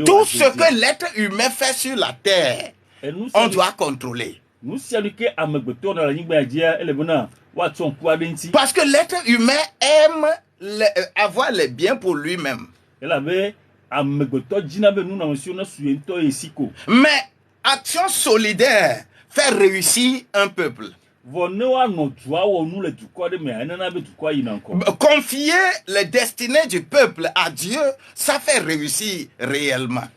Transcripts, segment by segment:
Tout ce que l'être humain fait sur la terre, on doit contrôler. Parce que l'être humain aime avoir les biens pour lui-même. Mais action solidaire fait réussir un peuple. Confier les destinées du peuple à Dieu, ça fait réussir réellement.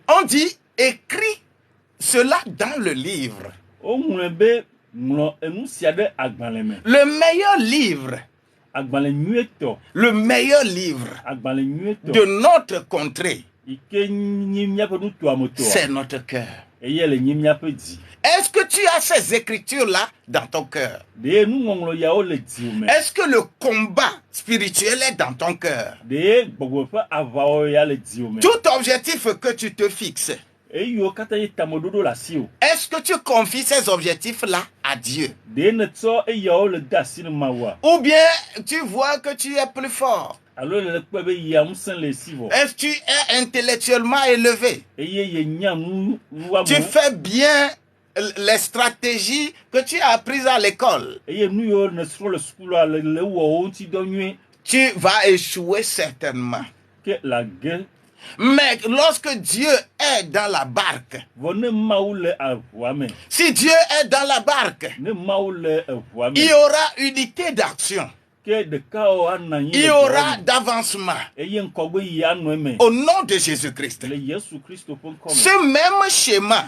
On dit écrit cela dans le livre. Le meilleur livre de notre contrée, c'est notre cœur. Est-ce que tu as ces écritures-là dans ton cœur? Est-ce que le combat spirituel est dans ton cœur? Tout objectif que tu te fixes, est-ce que tu confies ces objectifs-là à Dieu? Ou bien tu vois que tu es plus fort? Est-ce que tu es intellectuellement élevé? Tu fais bien les stratégies que tu as apprises à l'école? Tu vas échouer certainement. Mais lorsque Dieu est dans la barque, si Dieu est dans la barque, il y aura unité d'action. Il y aura d'avancement au nom de Jésus-Christ. Ce même schéma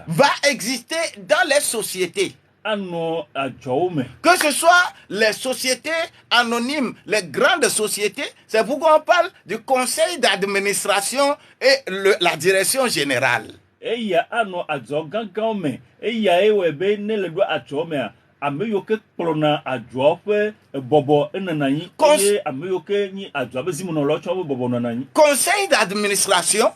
va exister dans les sociétés. Que ce soit les sociétés anonymes, les grandes sociétés, c'est pourquoi on parle du conseil d'administration et la direction générale. Conseil d'administration,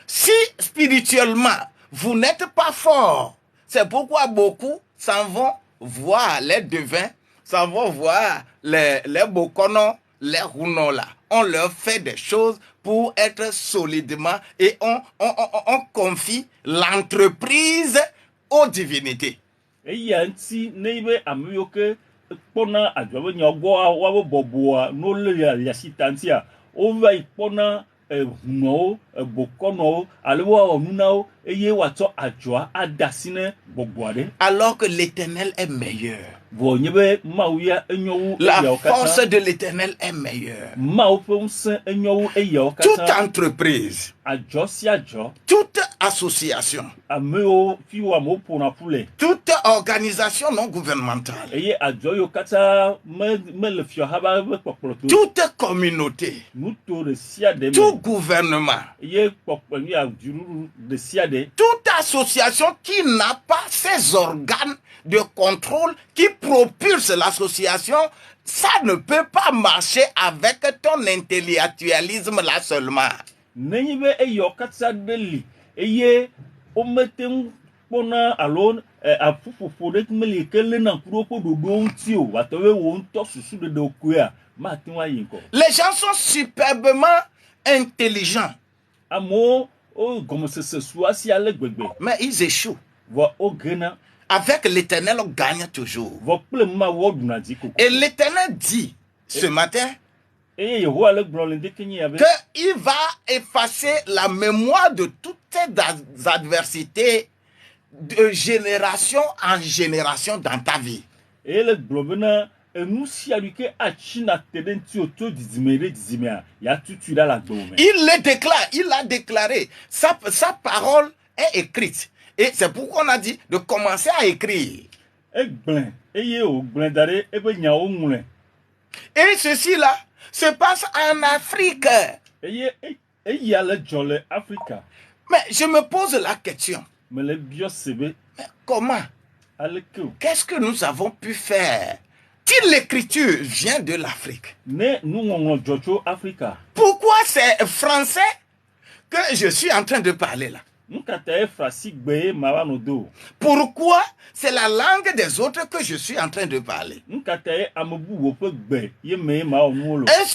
si spirituellement vous n'êtes pas fort, c'est pourquoi beaucoup s'en vont voir les devins, s'en vont voir les bokonos, les rounola. On leur fait des choses pour être solidement et on confie l'entreprise aux divinités. Alors que l'Éternel est meilleur. La force de l'Éternel est meilleure. Toute entreprise, toute association, toute organisation non gouvernementale, toute communauté, tout gouvernement, toute association qui n'a pas ses organes de contrôle qui propulse l'association, ça ne peut pas marcher avec ton intellectualisme là seulement. Les gens sont superbement intelligents, mais ils échouent. Avec l'Éternel, on gagne toujours. Et l'Éternel dit ce matin qu'il va effacer la mémoire de toutes tes adversités de génération en génération dans ta vie. Il le déclare, il a déclaré. Sa parole est écrite. Et c'est pourquoi on a dit de commencer à écrire. Et ceci là se passe en Afrique. Mais je me pose la question. Mais comment? Qu'est-ce que nous avons pu faire? Si l'écriture vient de l'Afrique, pourquoi c'est français que je suis en train de parler là? Pourquoi? C'est la langue des autres que je suis en train de parler. Est-ce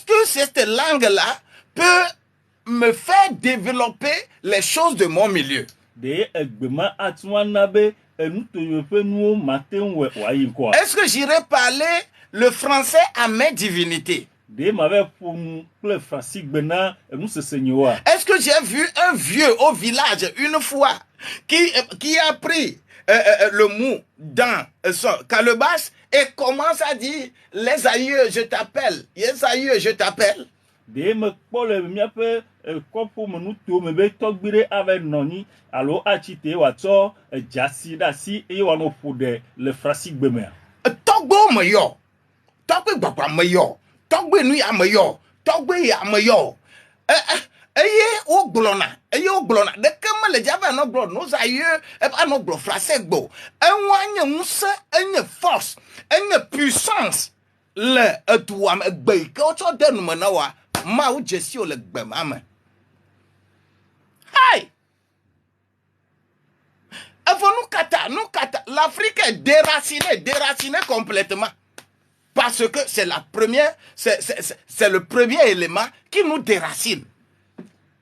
que cette langue-là peut me faire développer les choses de mon milieu? Est-ce que j'irai parler le français à mes divinités? Est-ce que j'ai vu un vieux au village une fois qui a pris le mot dans son calebasse et commence à dire les aïeux je t'appelle, les aïeux je t'appelle? Togbo meyo, togbo gbagba meyo, togbo nu ya meyo, togbo ya meyo. O glona, de comme les diables no glo, nos aïeux, pas no glo français gbo. Enwanye musa, enye force, enye puissance. Le toi me gbe, ko to de nu menawa, ma o jesi o le gbe mama. Hi! Nous kata, l'Afrique est déracinée complètement. Parce que c'est la première, c'est le premier élément qui nous déracine.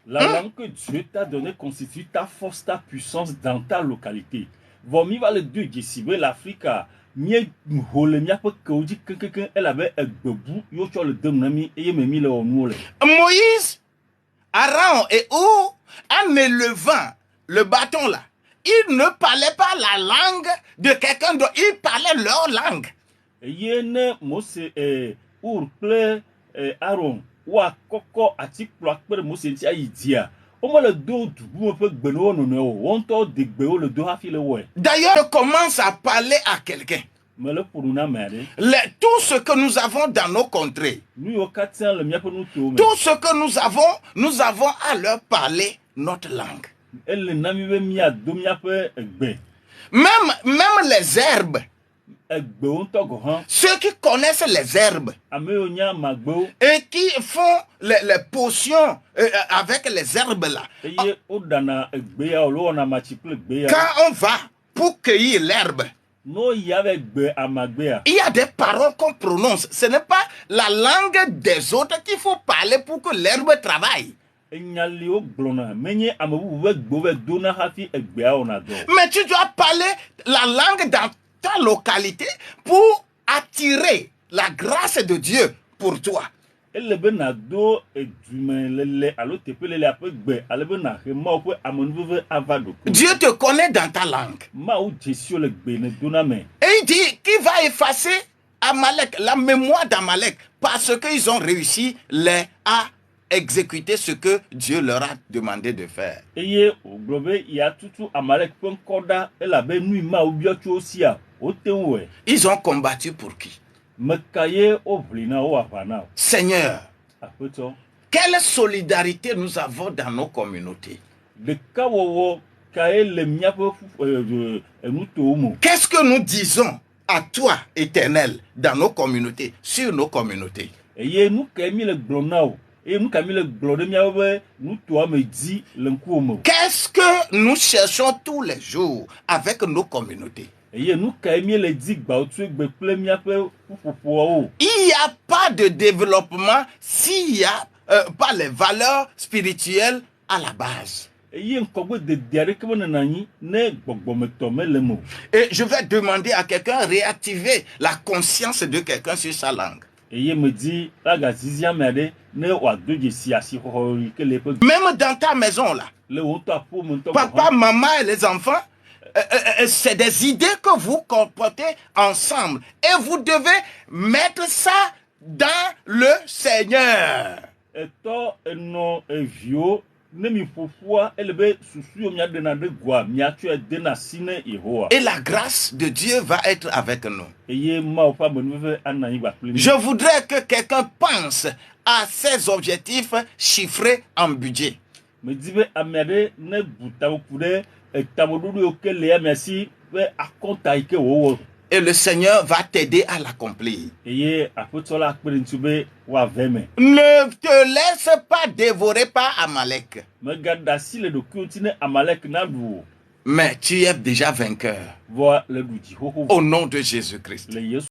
La langue que Dieu t'a donnée constitue ta force, ta puissance dans ta localité. Vomi va le Dieu ici, l'Afrique a mieux holé mieux que quelqu'un elle avait un bebou yo sur le demnami et me mis le onole. Moïse, Aaron et où en élevant le bâton là, ils ne parlaient pas la langue de quelqu'un d'autre, ils parlaient leur langue. Yene Mose Urple Aaron wa koko ati plakper Mose ti aidia. O mo le do du mo pe gbeno no no won to de gbe o le do ha fi le we. D'ailleurs, je commence à parler à quelqu'un. Tout ce que nous avons dans nos contrées, tout ce que nous avons à leur parler notre langue. Même les herbes. Ceux qui connaissent les herbes et qui font les potions avec les herbes là. Quand on va pour cueillir l'herbe, il y a des paroles qu'on prononce. Ce n'est pas la langue des autres qu'il faut parler pour que l'herbe travaille. Mais tu dois parler la langue dans ta localité pour attirer la grâce de Dieu pour toi. Dieu te connaît dans ta langue. Et il dit qu'il va effacer Amalek, la mémoire d'Amalek, parce qu'ils ont réussi à exécuter ce que Dieu leur a demandé de faire. Ils ont combattu pour qui? Seigneur, quelle solidarité nous avons dans nos communautés? Qu'est-ce que nous disons à toi, Éternel, dans nos communautés, sur nos communautés? Qu'est-ce que nous cherchons tous les jours avec nos communautés? Il n'y a pas de développement s'il n'y a pas les valeurs spirituelles à la base. Et je vais demander à quelqu'un de réactiver la conscience de quelqu'un sur sa langue. Même dans ta maison là, papa, maman et les enfants, c'est des idées que vous comportez ensemble et vous devez mettre ça dans le Seigneur. Et la grâce de Dieu va être avec nous. Je voudrais que quelqu'un pense à ses objectifs chiffrés en budget. Et le Seigneur va t'aider à l'accomplir. Ne te laisse pas dévorer par Amalek. Mais tu es déjà vainqueur. Au nom de Jésus-Christ.